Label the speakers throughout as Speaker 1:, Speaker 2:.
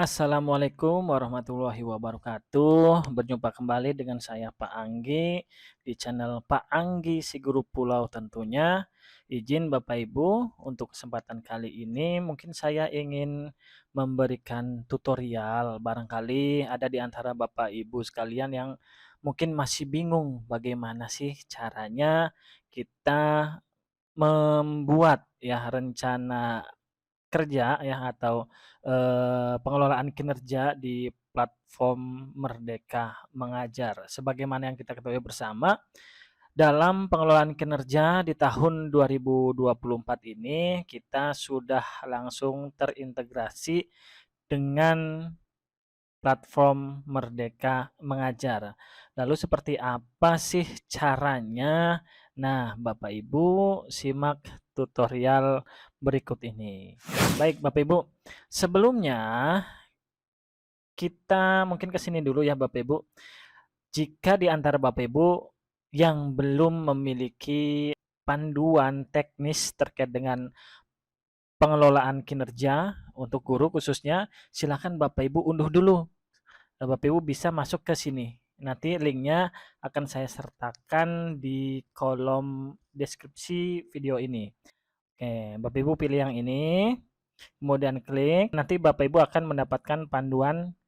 Speaker 1: Assalamualaikum warahmatullahi wabarakatuh. Berjumpa kembali dengan saya Pak Anggi di channel Pak Anggi si Guru Pulau tentunya. Izin Bapak Ibu, untuk kesempatan kali ini mungkin saya ingin memberikan tutorial. Barangkali ada di antara Bapak Ibu sekalian yang mungkin masih bingung bagaimana sih caranya kita membuat ya rencana kerja ya atau, pengelolaan kinerja di platform Merdeka Mengajar. Sebagaimana yang kita ketahui bersama, dalam pengelolaan kinerja di tahun 2024 ini, kita sudah langsung terintegrasi dengan platform Merdeka Mengajar. Lalu seperti apa sih caranya? Nah, Bapak Ibu simak tutorial berikut ini. Baik, Bapak Ibu, sebelumnya kita mungkin ke sini dulu ya Bapak Ibu. Jika di antara Bapak Ibu yang belum memiliki panduan teknis terkait dengan pengelolaan kinerja untuk guru khususnya, silakan Bapak Ibu unduh dulu. Bapak Ibu bisa masuk ke sini. Nanti linknya akan saya sertakan di kolom deskripsi video ini. Oke, Bapak Ibu pilih yang ini, kemudian klik. Nanti Bapak Ibu akan mendapatkan panduan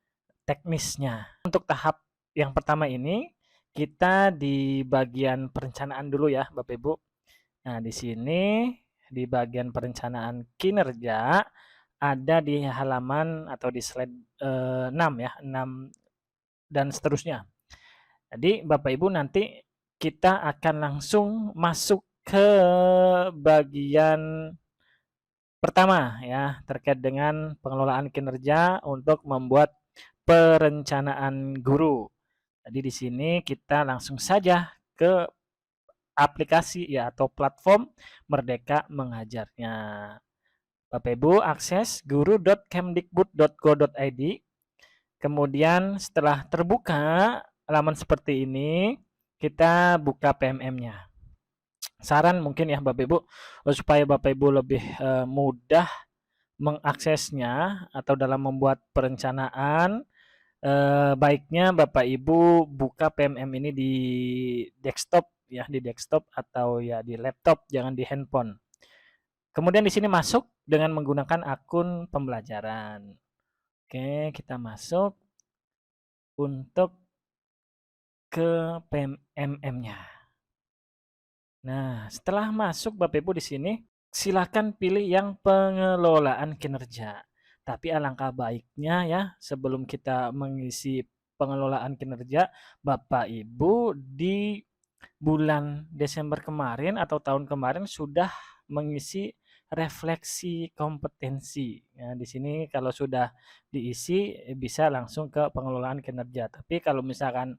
Speaker 1: teknisnya. Untuk tahap yang pertama ini, kita di bagian perencanaan dulu ya, Bapak Ibu. Nah, di sini di bagian perencanaan kinerja ada di halaman atau di slide 6 ya, 6 dan seterusnya. Jadi Bapak Ibu nanti kita akan langsung masuk ke bagian pertama ya terkait dengan pengelolaan kinerja untuk membuat perencanaan guru. Jadi di sini kita langsung saja ke aplikasi ya atau platform Merdeka Mengajarnya. Bapak Ibu akses guru.kemdikbud.go.id. Kemudian setelah terbuka halaman seperti ini, kita buka PMM-nya. Saran mungkin ya Bapak Ibu, supaya Bapak Ibu lebih mudah mengaksesnya atau dalam membuat perencanaan, baiknya Bapak Ibu buka PMM ini di desktop ya, di desktop atau ya di laptop, jangan di handphone. Kemudian di sini masuk dengan menggunakan akun pembelajaran. Oke, kita masuk untuk ke PMM-nya. Nah, setelah masuk Bapak Ibu di sini, silakan pilih yang pengelolaan kinerja. Tapi alangkah baiknya ya, sebelum kita mengisi pengelolaan kinerja, Bapak Ibu di bulan Desember kemarin atau tahun kemarin sudah mengisi refleksi kompetensi. Ya, di sini kalau sudah diisi bisa langsung ke pengelolaan kinerja. Tapi kalau misalkan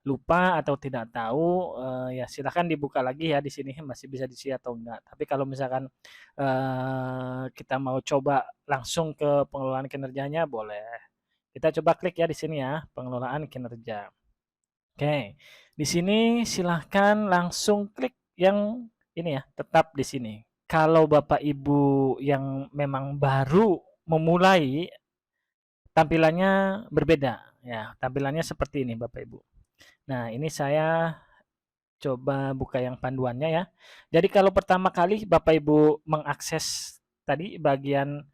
Speaker 1: lupa atau tidak tahu, ya silakan dibuka lagi ya di sini masih bisa diisi atau enggak. Tapi kalau misalkan kita mau coba langsung ke pengelolaan kinerjanya boleh. Kita coba klik ya di sini ya, pengelolaan kinerja. Oke, di sini silahkan langsung klik yang ini ya, tetap di sini. Kalau Bapak Ibu yang memang baru memulai, tampilannya berbeda ya, tampilannya seperti ini Bapak Ibu. Nah, ini saya coba buka yang panduannya ya. Jadi kalau pertama kali Bapak Ibu mengakses tadi bagian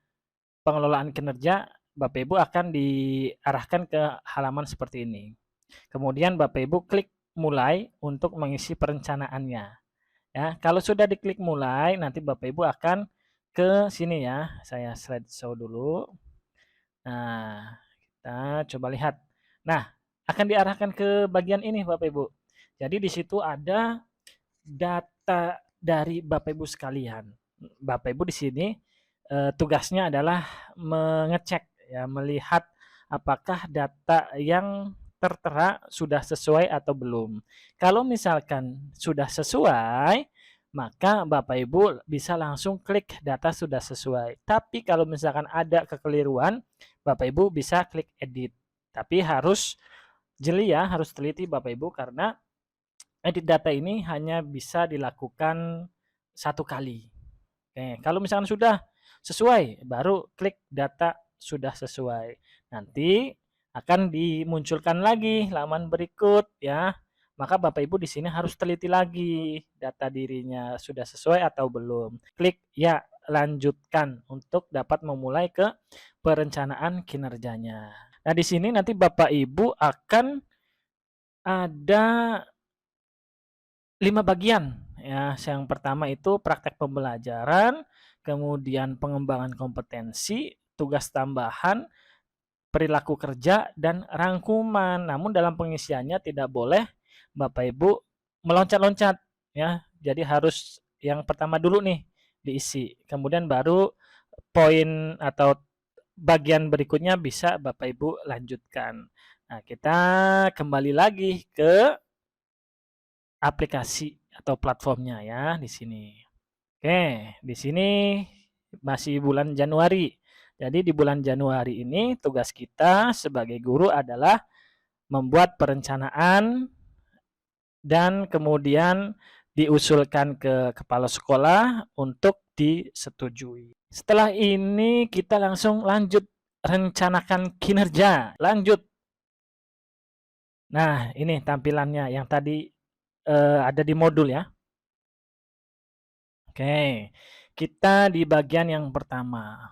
Speaker 1: pengelolaan kinerja, Bapak Ibu akan diarahkan ke halaman seperti ini. Kemudian Bapak Ibu klik mulai untuk mengisi perencanaannya. Ya, kalau sudah diklik mulai, nanti Bapak Ibu akan ke sini ya. Saya slideshow dulu. Nah, kita coba lihat. Nah, akan diarahkan ke bagian ini Bapak Ibu. Jadi di situ ada data dari Bapak Ibu sekalian. Bapak Ibu di sini tugasnya adalah mengecek ya, melihat apakah data yang tertera sudah sesuai atau belum. Kalau misalkan sudah sesuai, maka Bapak Ibu bisa langsung klik data sudah sesuai. Tapi kalau misalkan ada kekeliruan, Bapak Ibu bisa klik edit. Tapi harus jeli ya, harus teliti Bapak Ibu karena edit data ini hanya bisa dilakukan satu kali. Oke, kalau misalkan sudah sesuai, baru klik data sudah sesuai. Nanti akan dimunculkan lagi halaman berikut ya. Maka Bapak Ibu di sini harus teliti lagi data dirinya sudah sesuai atau belum. Klik ya, lanjutkan untuk dapat memulai ke perencanaan kinerjanya. Nah, di sini nanti Bapak Ibu akan ada 5 bagian ya. Yang pertama itu praktek pembelajaran, kemudian pengembangan kompetensi, tugas tambahan, perilaku kerja, dan rangkuman. Namun dalam pengisiannya tidak boleh Bapak Ibu meloncat-loncat ya. Jadi harus yang pertama dulu nih diisi. Kemudian baru poin atau bagian berikutnya bisa Bapak Ibu lanjutkan. Nah, kita kembali lagi ke aplikasi atau platformnya ya di sini. Oke, di sini masih bulan Januari. Jadi di bulan Januari ini tugas kita sebagai guru adalah membuat perencanaan dan kemudian diusulkan ke kepala sekolah untuk disetujui. Setelah ini kita langsung lanjut rencanakan kinerja. Lanjut. Nah, ini tampilannya yang tadi ada di modul ya. Oke, kita di bagian yang pertama.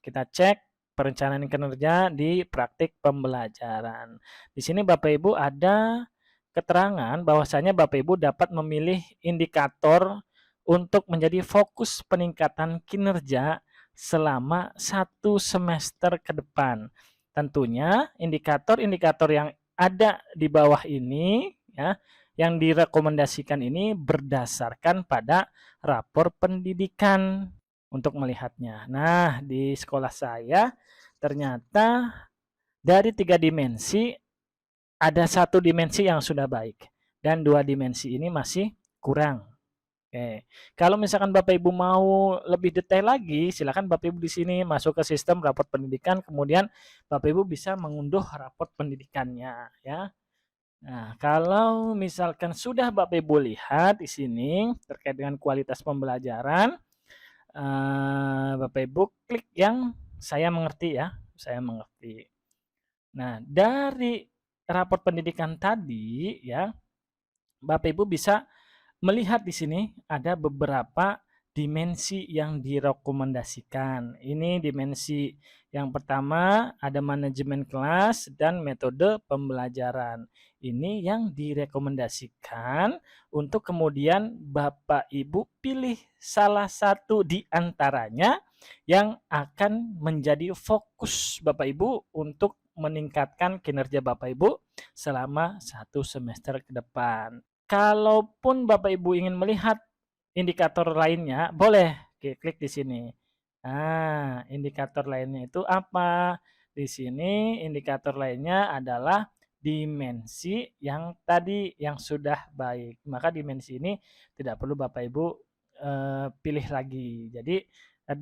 Speaker 1: Kita cek perencanaan kinerja di praktik pembelajaran. Di sini Bapak Ibu ada keterangan bahwasanya Bapak Ibu dapat memilih indikator untuk menjadi fokus peningkatan kinerja selama 1 semester ke depan. Tentunya indikator-indikator yang ada di bawah ini ya, yang direkomendasikan ini berdasarkan pada rapor pendidikan untuk melihatnya. Nah, di sekolah saya ternyata dari 3 dimensi ada 1 dimensi yang sudah baik dan 2 dimensi ini masih kurang. Oke, kalau misalkan Bapak Ibu mau lebih detail lagi, silakan Bapak Ibu di sini masuk ke sistem raport pendidikan, kemudian Bapak Ibu bisa mengunduh raport pendidikannya ya. Nah, kalau misalkan sudah Bapak Ibu lihat di sini terkait dengan kualitas pembelajaran, Bapak Ibu klik yang saya mengerti ya, saya mengerti. Nah, dari raport pendidikan tadi ya, Bapak Ibu bisa melihat di sini ada beberapa dimensi yang direkomendasikan. Ini dimensi yang pertama ada manajemen kelas dan metode pembelajaran. Ini yang direkomendasikan untuk kemudian Bapak Ibu pilih salah satu di antaranya yang akan menjadi fokus Bapak Ibu untuk meningkatkan kinerja Bapak Ibu selama 1 semester ke depan. Kalaupun Bapak Ibu ingin melihat indikator lainnya, boleh klik di sini. Nah, indikator lainnya itu apa? Di sini indikator lainnya adalah dimensi yang tadi yang sudah baik. Maka dimensi ini tidak perlu Bapak Ibu pilih lagi. Jadi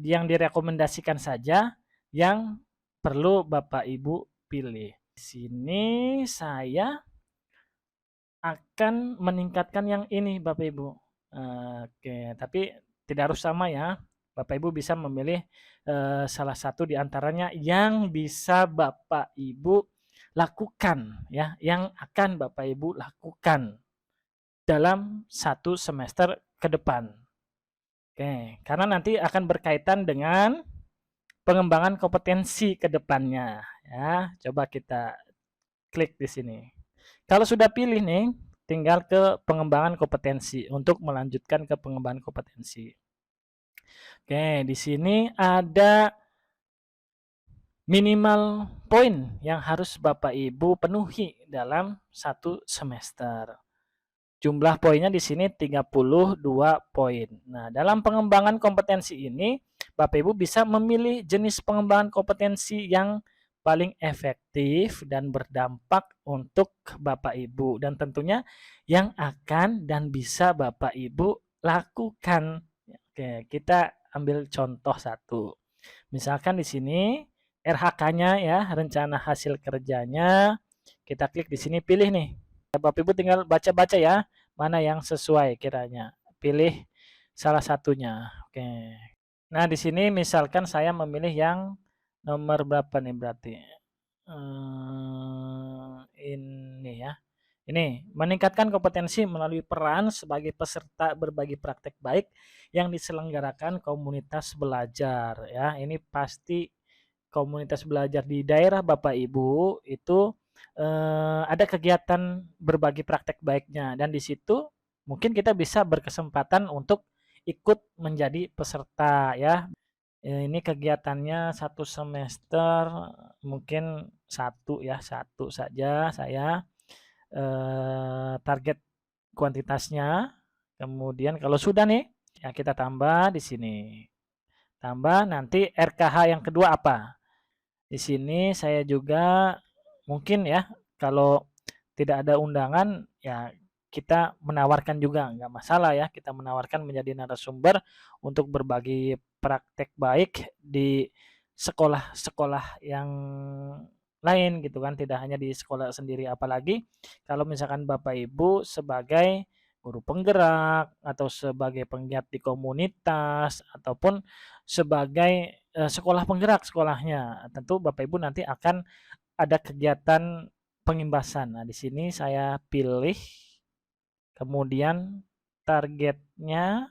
Speaker 1: yang direkomendasikan saja yang perlu Bapak Ibu pilih. Di sini saya akan meningkatkan yang ini Bapak Ibu. Oke, tapi tidak harus sama ya. Bapak Ibu bisa memilih salah satu di antaranya yang bisa Bapak Ibu lakukan ya, yang akan Bapak Ibu lakukan dalam 1 semester ke depan. Oke, karena nanti akan berkaitan dengan pengembangan kompetensi ke depannya ya. Coba kita klik di sini. Kalau sudah pilih nih, tinggal ke pengembangan kompetensi untuk melanjutkan ke pengembangan kompetensi. Oke, di sini ada minimal poin yang harus Bapak Ibu penuhi dalam 1 semester. Jumlah poinnya di sini 32 poin. Nah, dalam pengembangan kompetensi ini, Bapak Ibu bisa memilih jenis pengembangan kompetensi yang paling efektif dan berdampak untuk Bapak Ibu. Dan tentunya yang akan dan bisa Bapak Ibu lakukan. Oke, kita ambil contoh satu. Misalkan di sini RHK-nya ya, rencana hasil kerjanya. Kita klik di sini pilih nih. Bapak Ibu tinggal baca-baca ya, mana yang sesuai kiranya. Pilih salah satunya. Oke. Nah, di sini misalkan saya memilih yang nomor berapa nih berarti? Ini ya. Ini, meningkatkan kompetensi melalui peran sebagai peserta berbagi praktek baik yang diselenggarakan komunitas belajar ya. Ini pasti komunitas belajar di daerah Bapak Ibu itu ada kegiatan berbagi praktek baiknya dan di situ mungkin kita bisa berkesempatan untuk ikut menjadi peserta ya. Ini kegiatannya satu semester mungkin satu ya, satu saja saya target kuantitasnya. Kemudian kalau sudah nih, ya kita tambah di sini. Tambah nanti RKH yang kedua apa? Di sini saya juga mungkin ya, kalau tidak ada undangan ya kita menawarkan juga nggak masalah ya, kita menawarkan menjadi narasumber untuk berbagi praktek baik di sekolah-sekolah yang lain gitu kan, tidak hanya di sekolah sendiri. Apalagi kalau misalkan Bapak Ibu sebagai guru penggerak atau sebagai penggiat di komunitas ataupun sebagai sekolah penggerak sekolahnya, tentu Bapak Ibu nanti akan ada kegiatan pengimbasan. Nah, di sini saya pilih, kemudian targetnya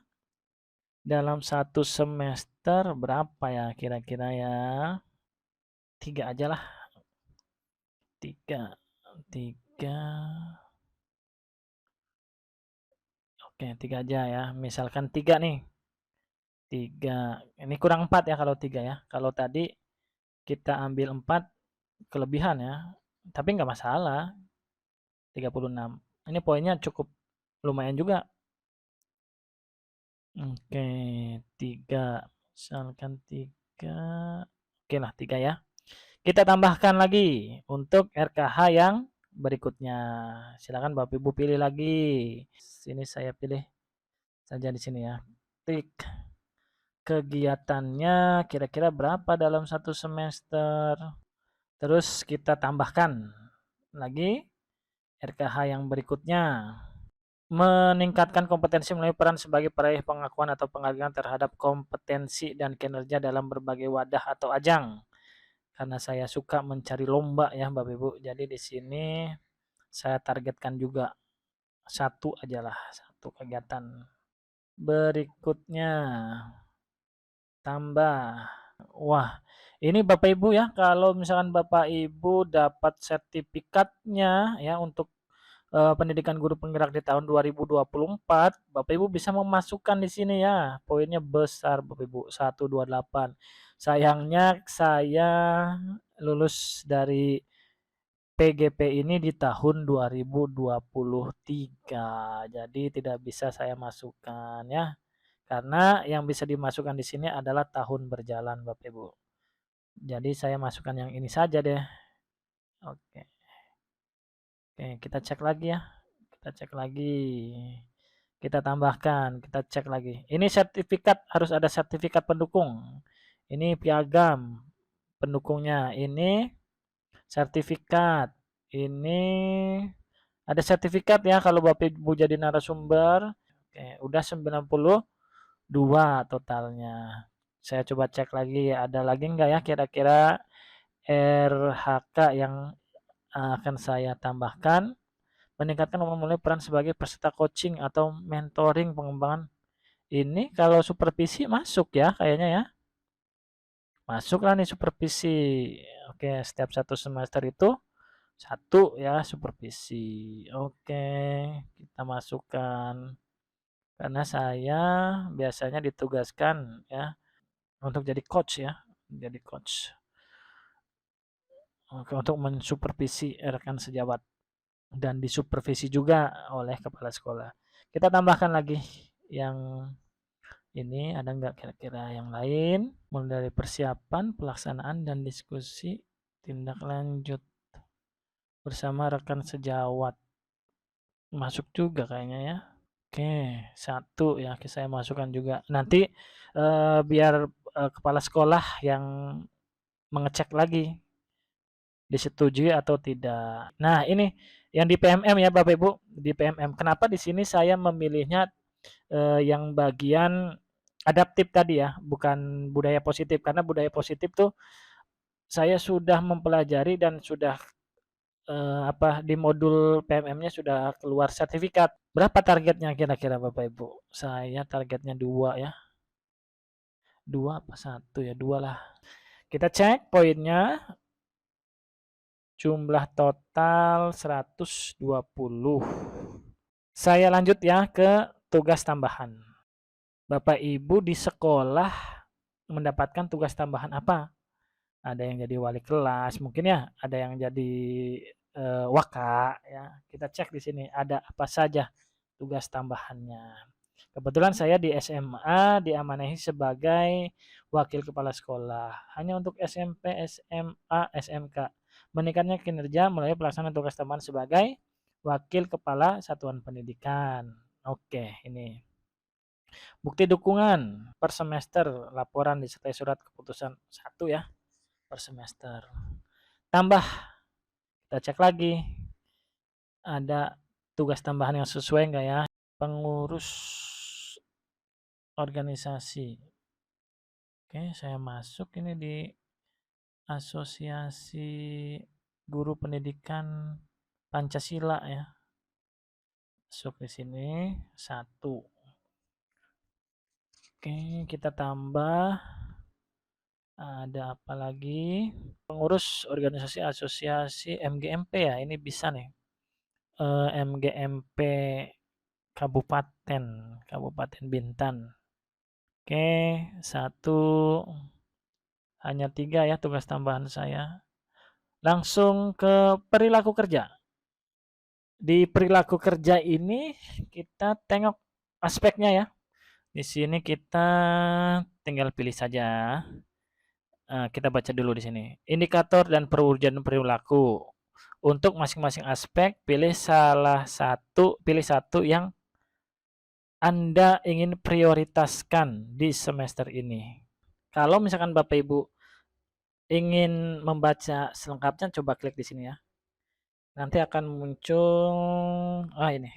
Speaker 1: dalam satu semester berapa ya kira-kira ya? 3 aja lah, 3, 3, oke 3 aja ya. Misalkan 3 nih, 3. Ini kurang 4 ya kalau 3 ya. Kalau tadi kita ambil 4 kelebihan ya, tapi nggak masalah. 36. Ini poinnya cukup lumayan juga. Oke, 3. Misalkan 3. Oke lah, 3 ya. Kita tambahkan lagi untuk RKH yang berikutnya. Silakan Bapak Ibu pilih lagi. Sini saya pilih saja di sini ya. Klik kegiatannya kira-kira berapa dalam satu semester. Terus kita tambahkan lagi RKH yang berikutnya. Meningkatkan kompetensi melalui peran sebagai peraih pengakuan atau penghargaan terhadap kompetensi dan kinerja dalam berbagai wadah atau ajang. Karena saya suka mencari lomba ya Bapak Ibu. Jadi di sini saya targetkan juga satu aja lah, satu kegiatan. Berikutnya tambah. Wah, ini Bapak Ibu ya, kalau misalkan Bapak Ibu dapat sertifikatnya ya untuk pendidikan guru penggerak di tahun 2024, Bapak Ibu bisa memasukkan di sini ya. Poinnya besar Bapak Ibu, 128. Sayangnya saya lulus dari PGP ini di tahun 2023. Jadi tidak bisa saya masukkan ya. Karena yang bisa dimasukkan di sini adalah tahun berjalan Bapak Ibu. Jadi saya masukkan yang ini saja deh. Oke. Oke, kita cek lagi ya. Kita cek lagi. Kita tambahkan, kita cek lagi. Ini sertifikat, harus ada sertifikat pendukung. Ini piagam pendukungnya. Ini sertifikat. Ini ada sertifikat ya kalau Bapak Ibu jadi narasumber. Oke, udah 92 totalnya. Saya coba cek lagi, ada lagi enggak ya kira-kira RHK yang akan saya tambahkan. Meningkatkan memulai peran sebagai peserta coaching atau mentoring pengembangan. Ini kalau supervisi masuk ya kayaknya ya. Masuklah nih supervisi. Oke, setiap satu semester itu satu ya supervisi. Oke, kita masukkan. Karena saya biasanya ditugaskan ya untuk jadi coach ya. Jadi coach. Oke, untuk mensupervisi rekan sejawat. Dan disupervisi juga oleh kepala sekolah. Kita tambahkan lagi yang ini, ada nggak kira-kira yang lain? Mulai dari persiapan, pelaksanaan, dan diskusi tindak lanjut bersama rekan sejawat. Masuk juga kayaknya ya. Oke, satu ya saya masukkan juga. Nanti biar kepala sekolah yang mengecek lagi disetujui atau tidak. Nah, ini yang di PMM ya Bapak Ibu, di PMM. Kenapa di sini saya memilihnya yang bagian adaptif tadi ya, bukan budaya positif, karena budaya positif tuh saya sudah mempelajari dan sudah di modul PMM-nya sudah keluar sertifikat. Berapa targetnya kira-kira Bapak Ibu? Saya targetnya 2 ya. 2 apa 1 ya? 2 lah. Kita cek poinnya. Jumlah total 120. Saya lanjut ya ke tugas tambahan. Bapak Ibu di sekolah mendapatkan tugas tambahan apa? Ada yang jadi wali kelas, mungkin ya, ada yang jadi waka ya. Kita cek di sini ada apa saja tugas tambahannya. Kebetulan saya di SMA diamanahi sebagai wakil kepala sekolah. Hanya untuk SMP, SMA, SMK. Meningkatnya kinerja melalui pelaksanaan tugas tambahan sebagai wakil kepala satuan pendidikan. Oke, ini. Bukti dukungan per semester, laporan disertai surat keputusan 1 ya per semester. Tambah, kita cek lagi. Ada tugas tambahan yang sesuai enggak ya? Pengurus organisasi. Oke, saya masuk ini di Asosiasi Guru Pendidikan Pancasila ya. Masuk di sini 1. Oke, kita tambah. Ada apa lagi? Pengurus organisasi asosiasi MGMP ya, ini bisa nih. MGMP Kabupaten Bintan. Oke, 1. Hanya 3 ya tugas tambahan saya. Langsung ke perilaku kerja. Di perilaku kerja ini kita tengok aspeknya ya. Di sini kita tinggal pilih saja. Kita baca dulu di sini. Indikator dan perwujudan perilaku. Untuk masing-masing aspek, pilih satu yang Anda ingin prioritaskan di semester ini. Kalau misalkan Bapak Ibu ingin membaca selengkapnya, coba klik di sini ya. Nanti akan muncul ini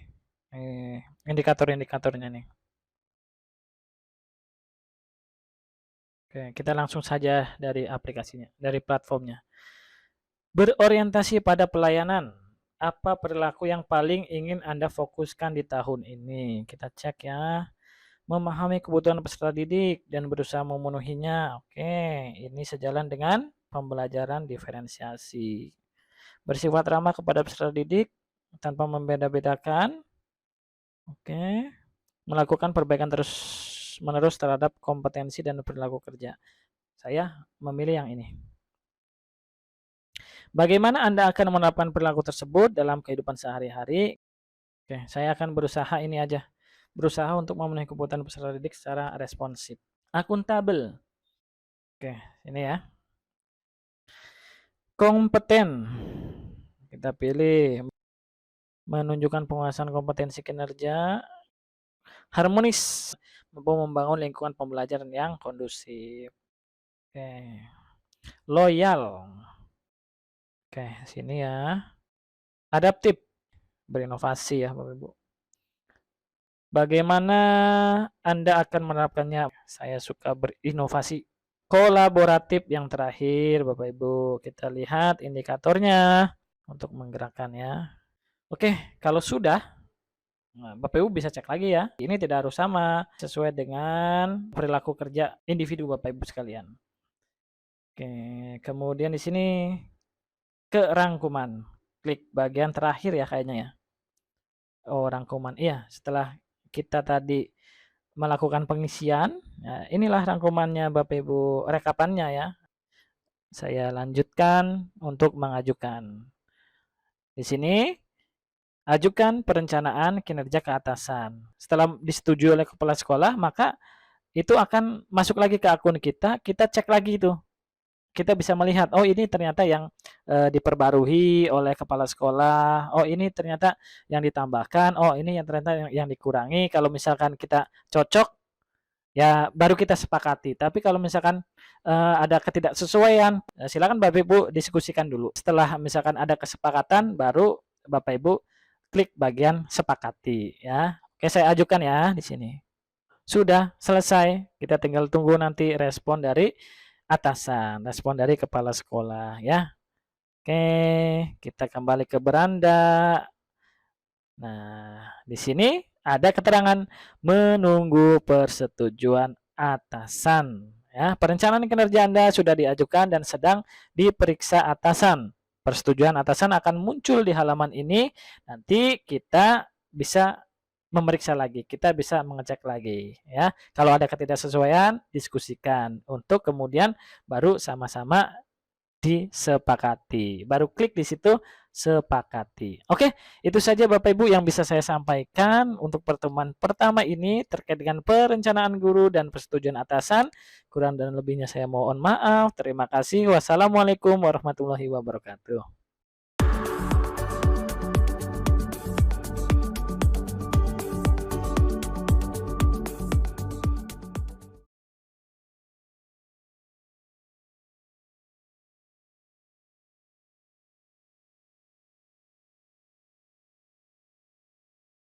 Speaker 1: indikator-indikatornya nih. Oke, kita langsung saja dari aplikasinya, dari platformnya. Berorientasi pada pelayanan. Apa perilaku yang paling ingin Anda fokuskan di tahun ini? Kita cek ya. Memahami kebutuhan peserta didik dan berusaha memenuhinya. Oke, ini sejalan dengan pembelajaran diferensiasi. Bersifat ramah kepada peserta didik tanpa membeda-bedakan. Oke. Melakukan perbaikan terus-menerus terhadap kompetensi dan perilaku kerja. Saya memilih yang ini. Bagaimana Anda akan menerapkan perilaku tersebut dalam kehidupan sehari-hari? Oke, saya akan berusaha ini aja. Berusaha untuk memenuhi kebutuhan peserta didik secara responsif. Akuntabel. Oke, ini ya. Kompeten. Kita pilih menunjukkan penguasaan kompetensi kinerja. Harmonis. Mampu membangun lingkungan pembelajaran yang kondusif. Oke. Loyal. Oke, sini ya. Adaptif. Berinovasi ya, Bapak Ibu. Bagaimana Anda akan menerapkannya? Saya suka berinovasi. Kolaboratif yang terakhir, Bapak Ibu. Kita lihat indikatornya untuk menggerakkan ya. Oke, kalau sudah, Bapak Ibu bisa cek lagi ya. Ini tidak harus sama, sesuai dengan perilaku kerja individu Bapak Ibu sekalian. Oke, kemudian di sini ke rangkuman. Klik bagian terakhir ya kayaknya ya. Oh, rangkuman. Iya, setelah kita tadi melakukan pengisian, ya, inilah rangkumannya Bapak Ibu, rekapannya ya. Saya lanjutkan untuk mengajukan. Di sini ajukan perencanaan kinerja ke atasan. Setelah disetujui oleh kepala sekolah, maka itu akan masuk lagi ke akun kita cek lagi itu. Kita bisa melihat, oh ini ternyata yang diperbarui oleh kepala sekolah, oh ini ternyata yang ditambahkan, oh ini yang ternyata yang dikurangi. Kalau misalkan kita cocok, ya baru kita sepakati. Tapi kalau misalkan ada ketidaksesuaian, silakan Bapak Ibu diskusikan dulu. Setelah misalkan ada kesepakatan, baru Bapak Ibu klik bagian sepakati ya. Oke, saya ajukan ya di sini. Sudah selesai. Kita tinggal tunggu nanti respon dari atasan, respon dari kepala sekolah ya. Oke, kita kembali ke beranda. Nah, di sini ada keterangan menunggu persetujuan atasan. Ya, perencanaan kinerja Anda sudah diajukan dan sedang diperiksa atasan. Persetujuan atasan akan muncul di halaman ini. Nanti kita bisa memeriksa lagi, kita bisa mengecek lagi ya. Kalau ada ketidaksesuaian, diskusikan untuk kemudian baru sama-sama disepakati. Baru klik di situ sepakati. Oke, itu saja Bapak Ibu yang bisa saya sampaikan untuk pertemuan pertama ini terkait dengan perencanaan guru dan persetujuan atasan. Kurang dan lebihnya saya mohon maaf. Terima kasih. Wassalamualaikum warahmatullahi wabarakatuh.